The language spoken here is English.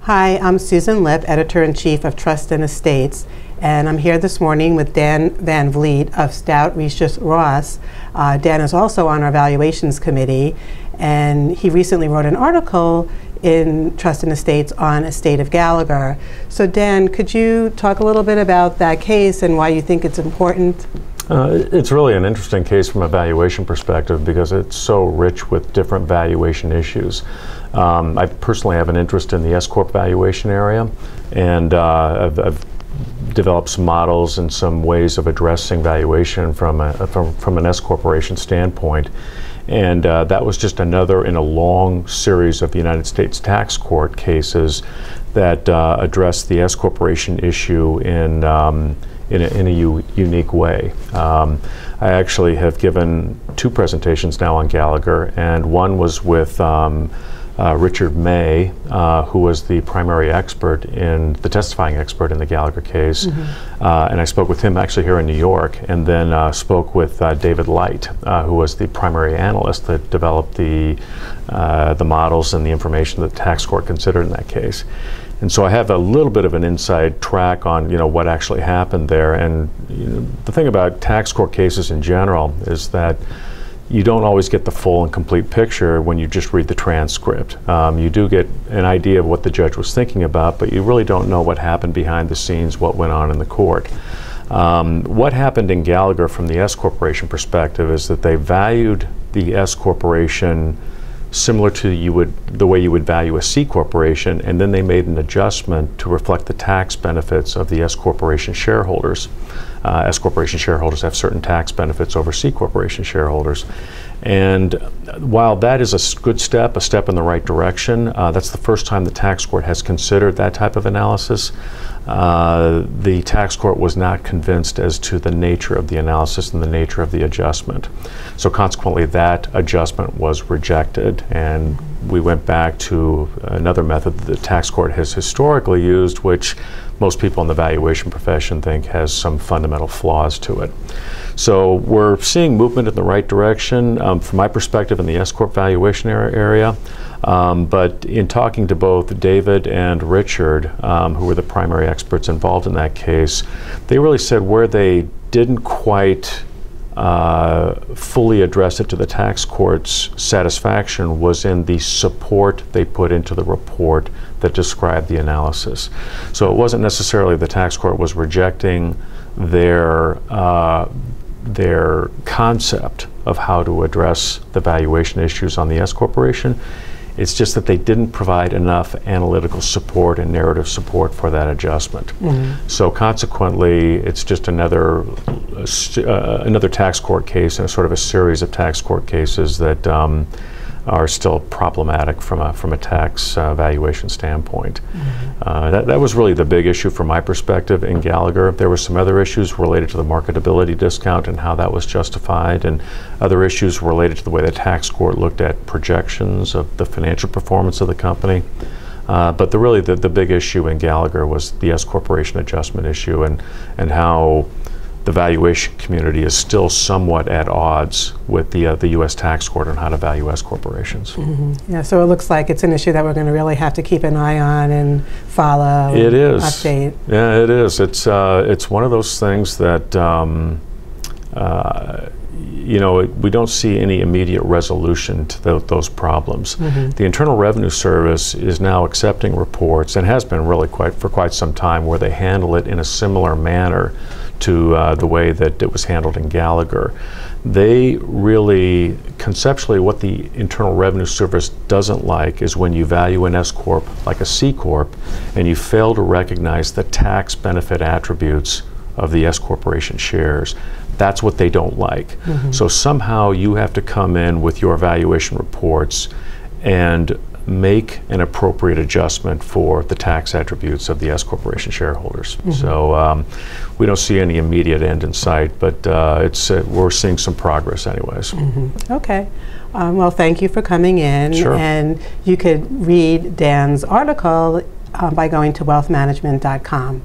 Hi, I'm Susan Lipp, Editor-in-Chief of Trust and Estates, and I'm here this morning with Dan Van Vleet of Stout Regis Ross. Dan is also on our valuations committee, and he recently wrote an article in Trust and Estates on Estate of Gallagher. So Dan, could you talk a little bit about that case and why you think it's important? It's really an interesting case from a valuation perspective because it's so rich with different valuation issues. I personally have an interest in the S-Corp valuation area, and I've developed some models and some ways of addressing valuation from an S-Corporation standpoint. And that was just another in a long series of United States tax court cases that addressed the S-Corporation issue in a unique way. I actually have given two presentations now on Gallagher, and one was with Richard May, who was the primary expert the testifying expert in the Gallagher case. Mm-hmm. And I spoke with him actually here in New York, and then spoke with David Light, who was the primary analyst that developed the models and the information that the tax court considered in that case. And so I have a little bit of an inside track on what actually happened there. And the thing about tax court cases in general is that you don't always get the full and complete picture when you just read the transcript. You do get an idea of what the judge was thinking about, but you really don't know what happened behind the scenes, what went on in the court. What happened in Gallagher from the S-Corporation perspective is that they valued the S-Corporation similar to the way you would value a C corporation, and then they made an adjustment to reflect the tax benefits of the S corporation shareholders. S corporation shareholders have certain tax benefits over C corporation shareholders. And while that is a good step, a step in the right direction, that's the first time the tax court has considered that type of analysis. The tax court was not convinced as to the nature of the analysis and the nature of the adjustment. So consequently, that adjustment was rejected, and we went back to another method that the tax court has historically used, which most people in the valuation profession think has some fundamental flaws to it. So we're seeing movement in the right direction from my perspective in the S-Corp valuation area. But in talking to both David and Richard, who were the primary experts involved in that case, they really said where they didn't quite fully address it to the tax court's satisfaction was in the support they put into the report that described the analysis. So it wasn't necessarily the tax court was rejecting their concept of how to address the valuation issues on the S corporation. It's just that they didn't provide enough analytical support and narrative support for that adjustment. Mm-hmm. So consequently, it's just another tax court case and a sort of a series of tax court cases that are still problematic from a tax valuation standpoint. Mm-hmm. That was really the big issue from my perspective in Gallagher. There were some other issues related to the marketability discount and how that was justified, and other issues related to the way the tax court looked at projections of the financial performance of the company. But really the big issue in Gallagher was the S corporation adjustment issue and how the valuation community is still somewhat at odds with the U.S. tax court on how to value S corporations. Mm-hmm. Yeah, so it looks like it's an issue that we're going to really have to keep an eye on and follow. It is. Update. Yeah, it is. It's one of those things that we don't see any immediate resolution to those problems. Mm-hmm. The Internal Revenue Service is now accepting reports, and has been really for quite some time, where they handle it in a similar manner to the way that it was handled in Gallagher. They really, conceptually, what the Internal Revenue Service doesn't like is when you value an S Corp like a C Corp and you fail to recognize the tax benefit attributes of the S Corporation shares. That's what they don't like. Mm-hmm. So somehow you have to come in with your valuation reports and make an appropriate adjustment for the tax attributes of the S corporation shareholders. Mm-hmm. So we don't see any immediate end in sight, but we're seeing some progress anyways. Mm-hmm. Okay. Well, thank you for coming in. Sure. And you could read Dan's article by going to wealthmanagement.com.